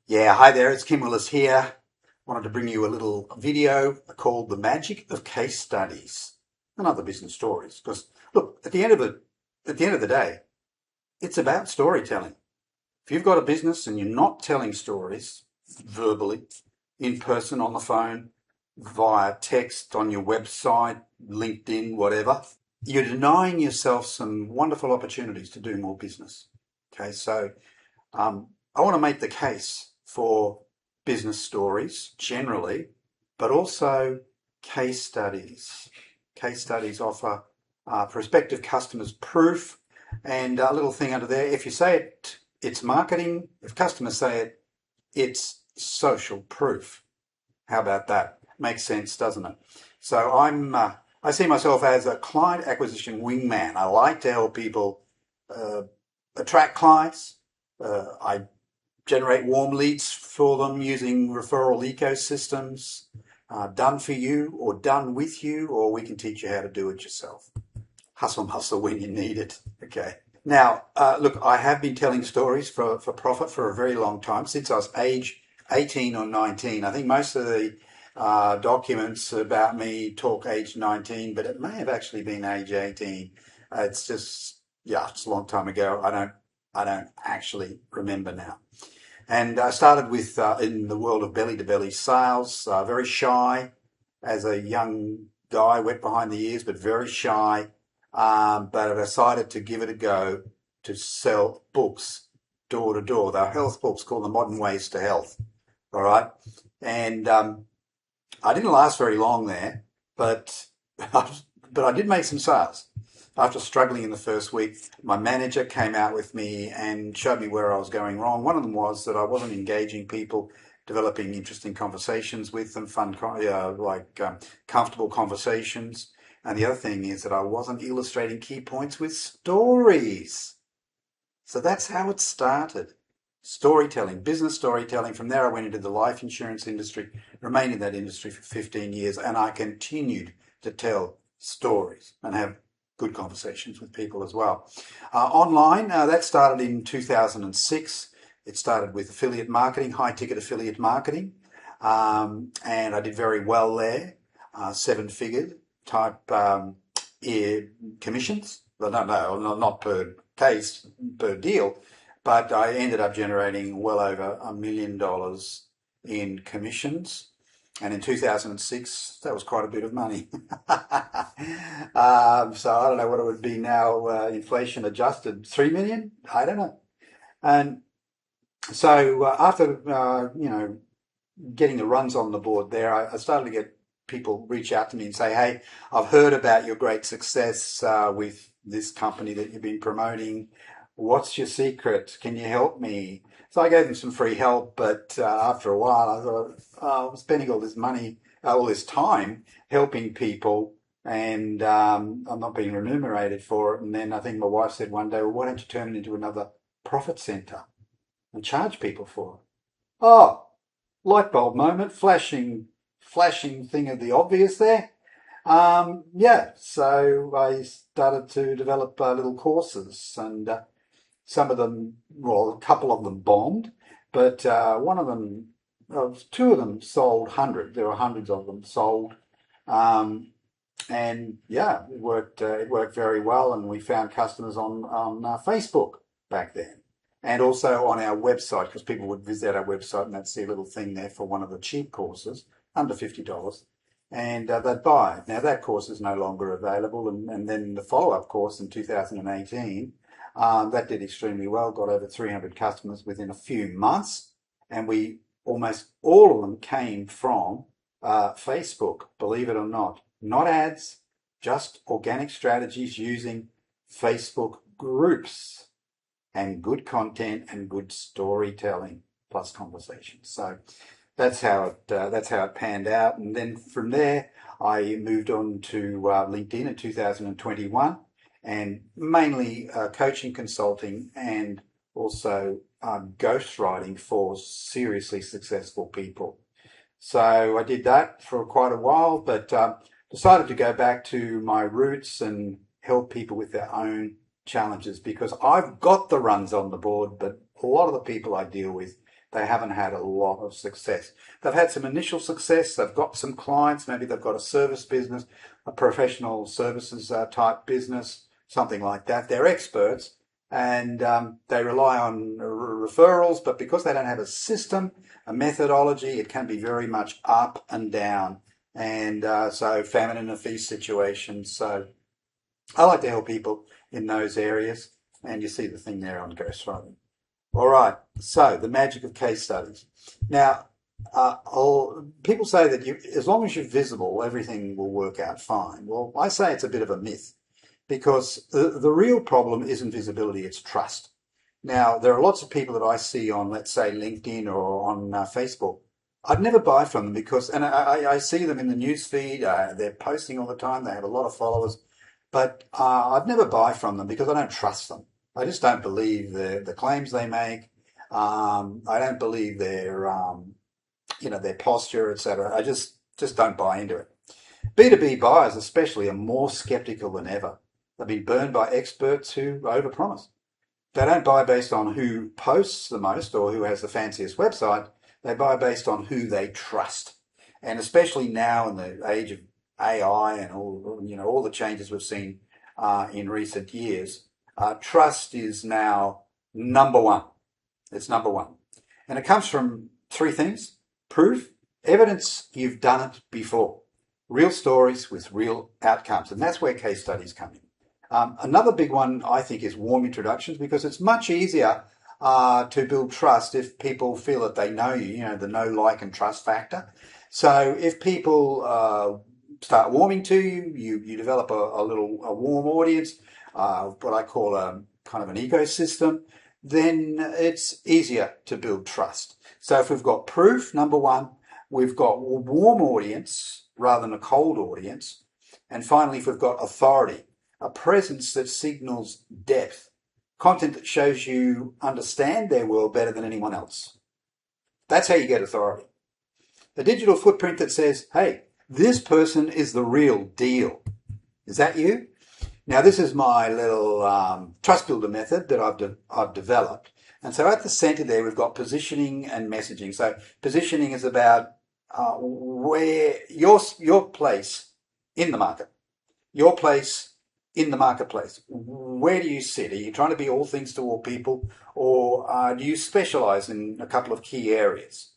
Yeah, hi there, it's Kim Willis here. Wanted to bring you a little video called The Magic of Case Studies and Other Business Stories. Because look, at the end of the day, it's about storytelling. If you've got a business and you're not telling stories verbally, in person, on the phone, via text, on your website, LinkedIn, whatever, you're denying yourself some wonderful opportunities to do more business. Okay, so I want to make the case for business stories generally, but also case studies. Case studies offer prospective customers proof, and a little thing under there. If you say it, it's marketing. If customers say it, it's social proof. How about that? Makes sense, doesn't it? So I see myself as a client acquisition wingman. I like to help people uh, attract clients. I generate warm leads for them using referral ecosystems, done for you or done with you, or we can teach you how to do it yourself. Hustle muscle when you need it. Okay. Now, look, I have been telling stories for profit for a very long time, since I was age 18 or 19. I think most of the documents about me talk age 19, but it may have actually been age 18. It's just, yeah, it's a long time ago. I don't actually remember now. And I started with in the world of belly-to-belly sales, very shy as a young guy, wet behind the ears, but very shy. But I decided to give it a go to sell books door to door. They're health books called The Modern Ways to Health. All right. And I didn't last very long there, but but I did make some sales. After struggling in the first week, my manager came out with me and showed me where I was going wrong. One of them was that I wasn't engaging people, developing interesting conversations with them, comfortable conversations. And the other thing is that I wasn't illustrating key points with stories. So that's how it started. Storytelling, business storytelling. From there, I went into the life insurance industry, remained in that industry for 15 years, and I continued to tell stories and have good conversations with people as well. Online, that started in 2006. It started with affiliate marketing, high ticket affiliate marketing, and I did very well there, seven-figure type commissions. Well, no, not per case, per deal, but I ended up generating well over $1 million in commissions. And in 2006, that was quite a bit of money. So I don't know what it would be now, inflation adjusted, 3 million? I don't know. And so after, getting the runs on the board there, I started to get people reach out to me and say, hey, I've heard about your great success with this company that you've been promoting. What's your secret? Can you help me? So I gave them some free help, but after a while I thought, I'm spending all this money, all this time helping people, and I'm not being remunerated for it. And then I think my wife said one day, well, why don't you turn it into another profit center and charge people for it? Oh, light bulb moment, flashing thing of the obvious there. Yeah, so I started to develop little courses, and some of them, well, a couple of them bombed, but two of them sold hundred. There were hundreds of them sold, and yeah, it worked. It worked very well, and we found customers on Facebook back then, and also on our website, because people would visit our website and they'd see a little thing there for one of the cheap courses, under $50, and they'd buy it. Now that course is no longer available, and then the follow-up course in 2018. That did extremely well, got over 300 customers within a few months, and almost all of them came from Facebook, believe it or not. Not ads, just organic strategies using Facebook groups and good content and good storytelling plus conversation. So that's how it panned out. And then from there, I moved on to LinkedIn in 2021, and mainly coaching, consulting, and also ghostwriting for seriously successful people. So I did that for quite a while, but decided to go back to my roots and help people with their own challenges, because I've got the runs on the board, but a lot of the people I deal with they haven't had a lot of success. They've had some initial success. They've got some clients. Maybe they've got a service business, a professional services type business, something like that. They're experts and they rely on referrals, but because they don't have a system, a methodology, it can be very much up and down. And so famine and a feast situations. So I like to help people in those areas. And you see the thing there on ghostwriting. All right, so the magic of case studies. Now, people say that as long as you're visible, everything will work out fine. Well, I say it's a bit of a myth because the real problem isn't visibility, it's trust. Now, there are lots of people that I see on, let's say, LinkedIn or on Facebook. I'd never buy from them because, and I see them in the news feed, they're posting all the time, they have a lot of followers, but I'd never buy from them because I don't trust them. I just don't believe the claims they make. I don't believe their posture, etc. I just don't buy into it. B2B buyers especially are more skeptical than ever. They've been burned by experts who overpromise. They don't buy based on who posts the most or who has the fanciest website. They buy based on who they trust. And especially now in the age of AI and all the changes we've seen in recent years, trust is now number one. It's number one. And it comes from three things: proof, evidence you've done it before, real stories with real outcomes. And that's where case studies come in. Another big one, I think, is warm introductions, because it's much easier to build trust if people feel that they know you, the know, like, and trust factor. So if people start warming to you, you develop a warm audience, what I call a kind of an ecosystem, then it's easier to build trust. So if we've got proof, number one, we've got a warm audience rather than a cold audience, and finally, if we've got authority, a presence that signals depth, content that shows you understand their world better than anyone else. That's how you get authority. A digital footprint that says, hey, this person is the real deal. Is that you? Now, this is my little trust builder method that I've developed. And so at the center there, we've got positioning and messaging. So positioning is about where your place in the market, your place in the marketplace. Where do you sit? Are you trying to be all things to all people, or do you specialize in a couple of key areas?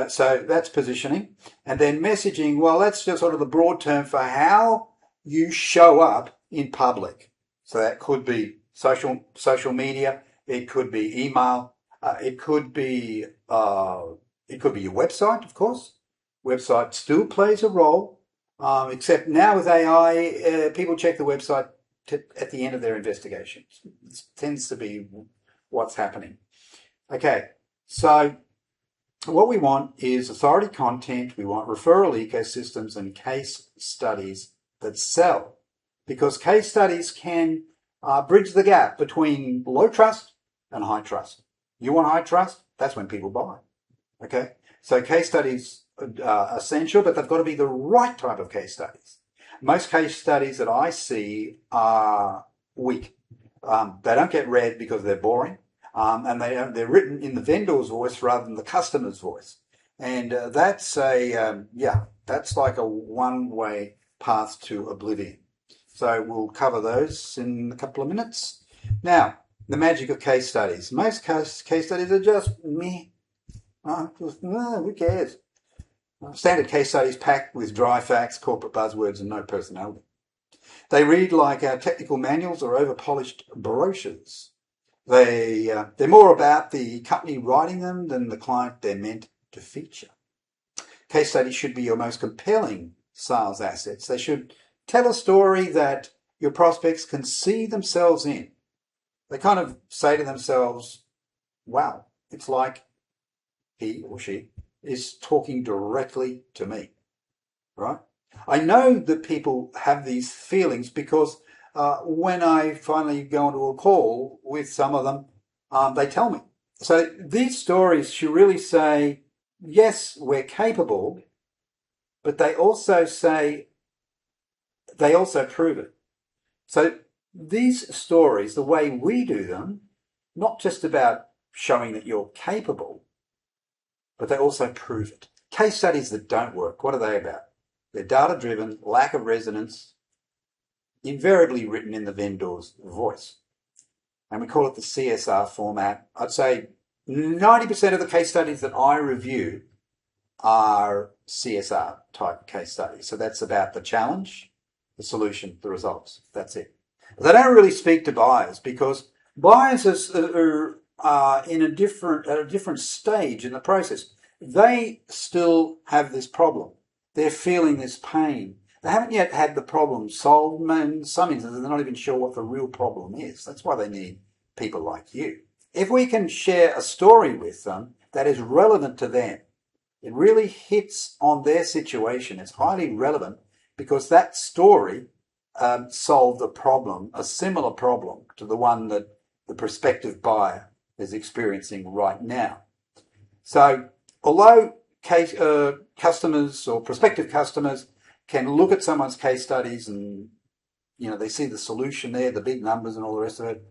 So that's positioning. And then messaging, well, that's just sort of the broad term for how you show up in public. So that could be social media, it could be email, it could be your website, of course. Website still plays a role, except now with AI, people check the website at the end of their investigations. It tends to be what's happening. Okay, so what we want is authority content, we want referral ecosystems and case studies that sell, because case studies can bridge the gap between low trust and high trust. You want high trust? That's when people buy. Okay, so case studies are essential, but they've got to be the right type of case studies. Most case studies that I see are weak. They don't get read because they're boring, and they're written in the vendor's voice rather than the customer's voice. And that's that's like a one-way path to oblivion. So we'll cover those in a couple of minutes. Now, the magic of case studies. Most case studies are just meh. Who cares? Standard case studies packed with dry facts, corporate buzzwords, and no personality. They read like technical manuals or over-polished brochures. They're more about the company writing them than the client they're meant to feature. Case studies should be your most compelling sales assets. They should tell a story that your prospects can see themselves in. They kind of say to themselves, wow, it's like he or she is talking directly to me, right? I know that people have these feelings because when I finally go into a call with some of them, they tell me. So these stories should really say, yes, we're capable, but they also prove it. So these stories, the way we do them, not just about showing that you're capable, but they also prove it. Case studies that don't work, what are they about? They're data-driven, lack of resonance, invariably written in the vendor's voice. And we call it the CSR format. I'd say 90% of the case studies that I review are CSR type case studies. So that's about the challenge, the solution, the results. That's it. But they don't really speak to buyers because buyers are at a different stage in the process. They still have this problem. They're feeling this pain. They haven't yet had the problem solved. In some instances, they're not even sure what the real problem is. That's why they need people like you. If we can share a story with them that is relevant to them, it really hits on their situation. It's highly relevant because that story solved a problem, a similar problem to the one that the prospective buyer is experiencing right now. So although customers or prospective customers can look at someone's case studies and, they see the solution there, the big numbers and all the rest of it,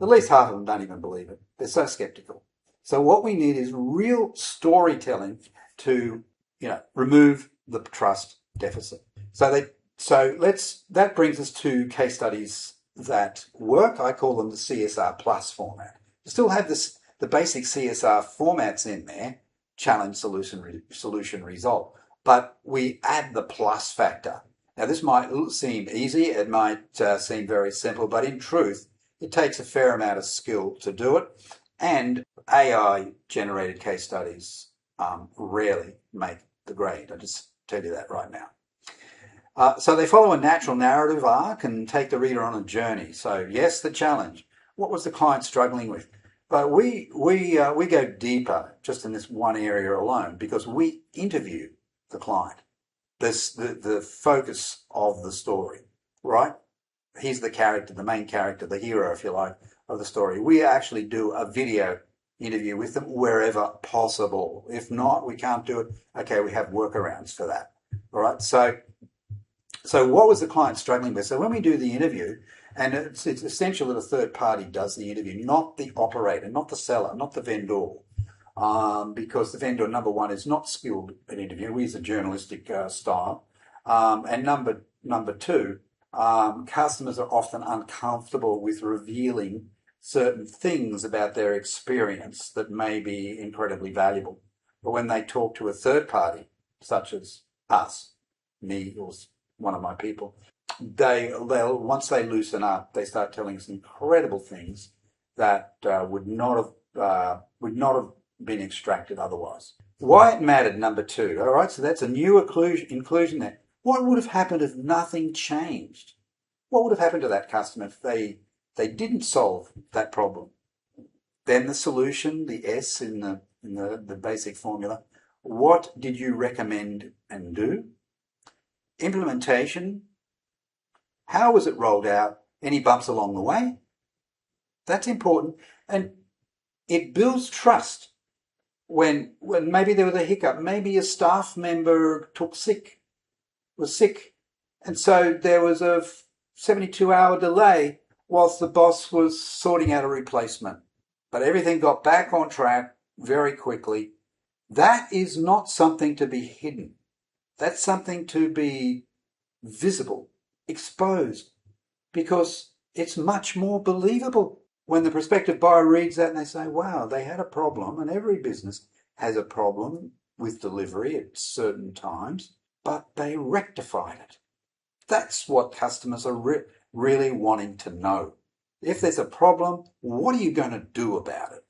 at least half of them don't even believe it. They're so skeptical. So what we need is real storytelling to, remove the trust deficit. That brings us to case studies that work. I call them the CSR plus format. You still have the basic CSR formats in there, challenge, solution, result, but we add the plus factor. Now this might seem easy, it might seem very simple, but in truth, it takes a fair amount of skill to do it, and AI generated case studies rarely make the grade. I just tell you that right now. So they follow a natural narrative arc and take the reader on a journey. So yes, the challenge. What was the client struggling with? But we go deeper just in this one area alone because we interview the client. The focus of the story, right? He's the character, the main character, the hero, if you like, of the story. We actually do a video interview with them wherever possible. If not, we can't do it. Okay, we have workarounds for that. All right. So what was the client struggling with? So when we do the interview, and it's essential that a third party does the interview, not the operator, not the seller, not the vendor, because the vendor, number one, is not skilled at interviewing. We use a journalistic style. And number two, customers are often uncomfortable with revealing certain things about their experience that may be incredibly valuable. But when they talk to a third party, such as us, me, or one of my people, they'll once they loosen up, they start telling us incredible things that would not have been extracted otherwise. Why it mattered, number two. All right, so that's a new inclusion there. What would have happened if nothing changed? What would have happened to that customer if they didn't solve that problem? Then the solution, the S in the basic formula. What did you recommend and do? Implementation. How was it rolled out? Any bumps along the way? That's important. And it builds trust when maybe there was a hiccup. Maybe a staff member was sick. And so there was a 72-hour delay whilst the boss was sorting out a replacement. But everything got back on track very quickly. That is not something to be hidden. That's something to be visible, exposed, because it's much more believable when the prospective buyer reads that and they say, wow, they had a problem, and every business has a problem with delivery at certain times, but they rectified it. That's what customers are really wanting to know. If there's a problem, what are you going to do about it?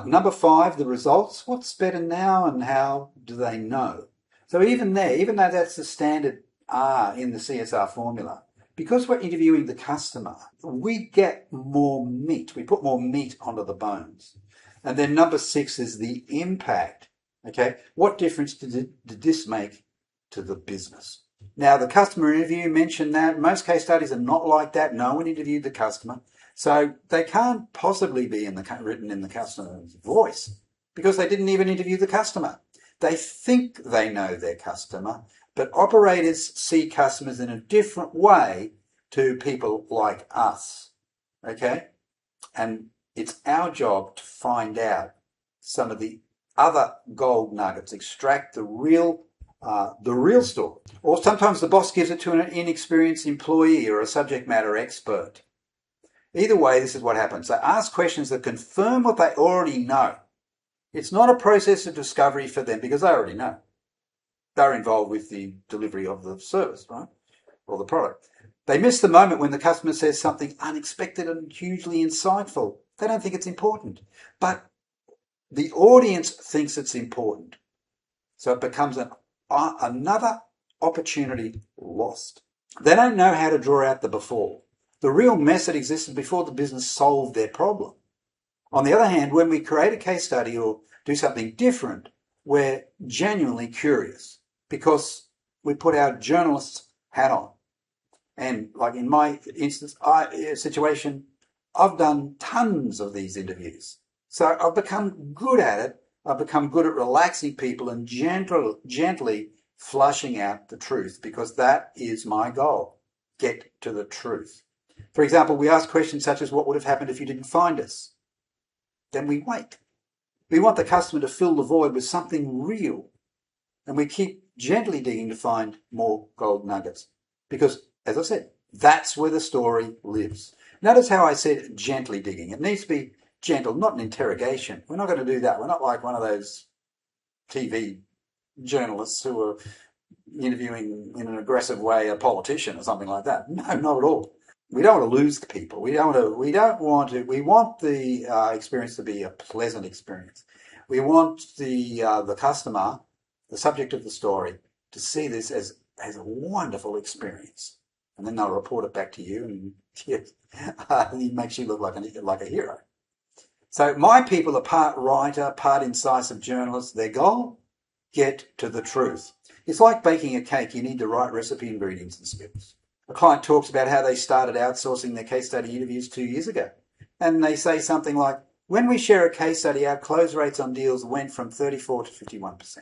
Number 5, the results. What's better now and how do they know? So even though that's the standard R in the CSR formula, because we're interviewing the customer, we get more meat. We put more meat onto the bones. And then number 6 is the impact. Okay, what difference did this make to the business? Now, the customer interview mentioned that. Most case studies are not like that. No one interviewed the customer. So they can't possibly be written in the customer's voice because they didn't even interview the customer. They think they know their customer, but operators see customers in a different way to people like us, okay? And it's our job to find out some of the other gold nuggets, extract the real story. Or sometimes the boss gives it to an inexperienced employee or a subject matter expert. Either way, this is what happens. They ask questions that confirm what they already know. It's not a process of discovery for them because they already know. They're involved with the delivery of the service, right? Or the product. They miss the moment when the customer says something unexpected and hugely insightful. They don't think it's important. But the audience thinks it's important. So it becomes another opportunity lost. They don't know how to draw out the before. The real mess that existed before the business solved their problem. On the other hand, when we create a case study or do something different, we're genuinely curious because we put our journalist's hat on. And like in my instance, situation, I've done tons of these interviews. So I've become good at it. I've become good at relaxing people and gently flushing out the truth because that is my goal. Get to the truth. For example, we ask questions such as what would have happened if you didn't find us? Then we wait. We want the customer to fill the void with something real. And we keep gently digging to find more gold nuggets. Because, as I said, that's where the story lives. Notice how I said gently digging. It needs to be gentle, not an interrogation. We're not going to do that. We're not like one of those TV journalists who are interviewing in an aggressive way a politician or something like that. No, not at all. We don't want to lose the people. We want the experience to be a pleasant experience. We want the customer, the subject of the story, to see this as a wonderful experience. And then they'll report it back to you and it makes you look like a hero. So my people are part writer, part incisive journalist. Their goal? Get to the truth. It's like baking a cake. You need the right recipe, ingredients and skills. A client talks about how they started outsourcing their case study interviews 2 years ago. And they say something like, when we share a case study, our close rates on deals went from 34 to 51%.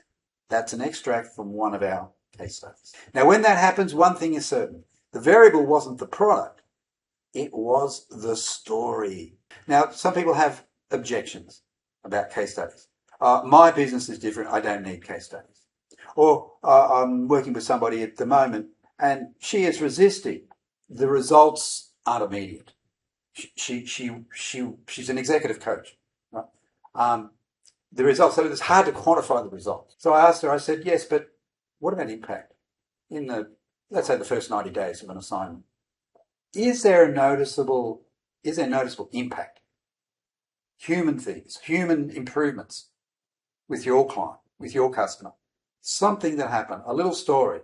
That's an extract from one of our case studies. Now, when that happens, one thing is certain. The variable wasn't the product. It was the story. Now, some people have objections about case studies. My business is different. I don't need case studies. Or I'm working with somebody at the moment and she is resisting. The results aren't immediate. She's an executive coach. Right? The results, so it's hard to quantify the results. So I asked her, I said, yes, but what about impact? In let's say the first 90 days of an assignment. Is there noticeable impact? Human things, human improvements with your client, with your customer. Something that happened, a little story.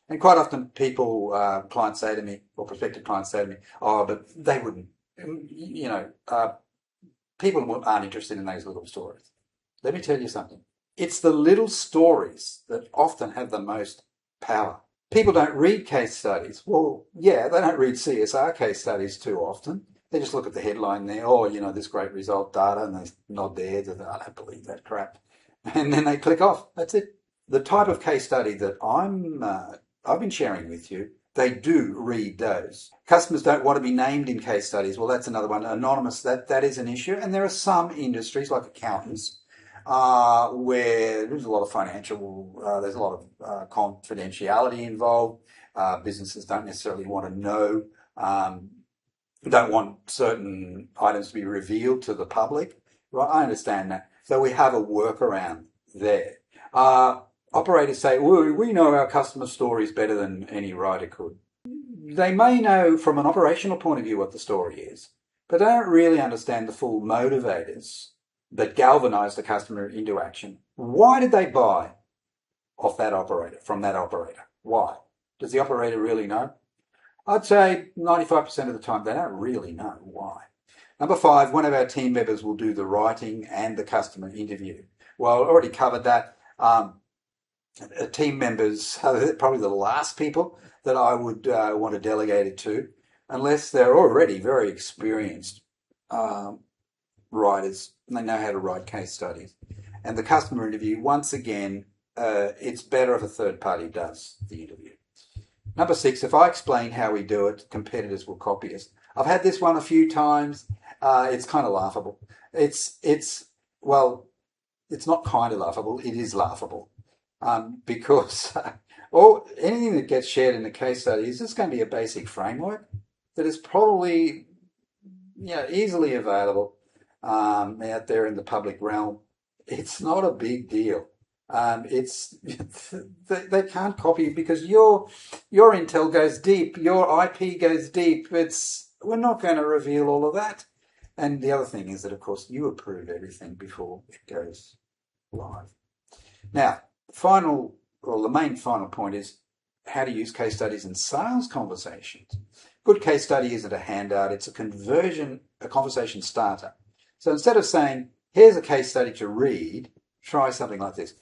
And quite often clients say to me, or prospective clients say to me, oh, but they wouldn't, people aren't interested in those little stories. Let me tell you something. It's the little stories that often have the most power. People don't read case studies. Well, yeah, they don't read CSR case studies too often. They just look at the headline there, this great result data, and they nod their heads and I don't believe that crap. And then they click off. That's it. The type of case study that I've been sharing with you, they do read those. Customers don't want to be named in case studies. Well, that's another one. Anonymous, that is an issue. And there are some industries like accountants where there's a lot of there's a lot of confidentiality involved. Businesses don't necessarily want to know, don't want certain items to be revealed to the public. Right? I understand that. So we have a workaround there. Operators say, we know our customer stories better than any writer could. They may know from an operational point of view what the story is, but they don't really understand the full motivators that galvanize the customer into action. Why did they buy from that operator? Why? Does the operator really know? I'd say 95% of the time they don't really know why. Number 5, one of our team members will do the writing and the customer interview. Well, I already covered that. Team members are probably the last people that I would want to delegate it to, unless they're already very experienced writers and they know how to write case studies. And the customer interview, once again, it's better if a third party does the interview. Number 6, if I explain how we do it, competitors will copy us. I've had this one a few times. It's kind of laughable. It's it's not kind of laughable, it is laughable. Because or anything that gets shared in the case study is just going to be a basic framework that is probably easily available out there in the public realm. It's not a big deal. It's they can't copy you because your intel goes deep, your IP goes deep. We're not going to reveal all of that. And the other thing is that, of course, you approve everything before it goes live. Now, the main final point is how to use case studies in sales conversations. Good case study isn't a handout, it's a conversation starter. So instead of saying, here's a case study to read, try something like this.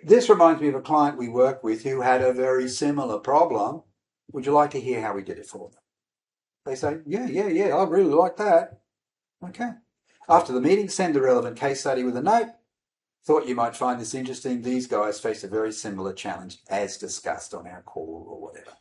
This reminds me of a client we work with who had a very similar problem. Would you like to hear how we did it for them? They say, yeah, I really like that. Okay. After the meeting, send the relevant case study with a note. Thought you might find this interesting. These guys faced a very similar challenge as discussed on our call or whatever.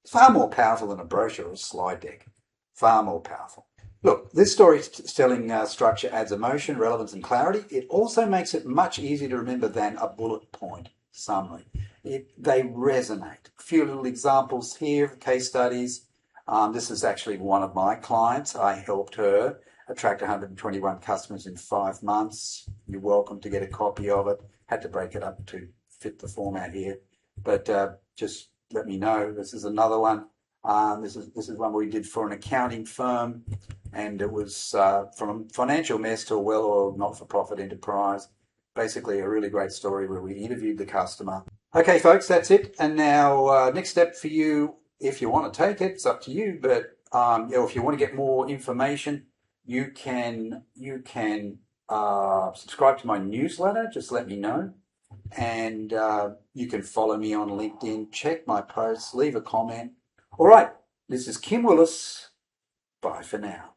Far more powerful than a brochure or a slide deck. Far more powerful. Look, this storytelling structure adds emotion, relevance and clarity. It also makes it much easier to remember than a bullet point summary. They resonate. A few little examples here, case studies. This is actually one of my clients. I helped her attract 121 customers in 5 months. You're welcome to get a copy of it. Had to break it up to fit the format here. But just let me know. This is another one. This is one we did for an accounting firm, and it was from a financial mess to a well-oiled not-for-profit enterprise. Basically a really great story where we interviewed the customer. Okay, folks, that's it. And now next step for you, if you want to take it, it's up to you. But if you want to get more information, you can subscribe to my newsletter. Just let me know. And you can follow me on LinkedIn, check my posts, leave a comment. All right, this is Kim Willis. Bye for now.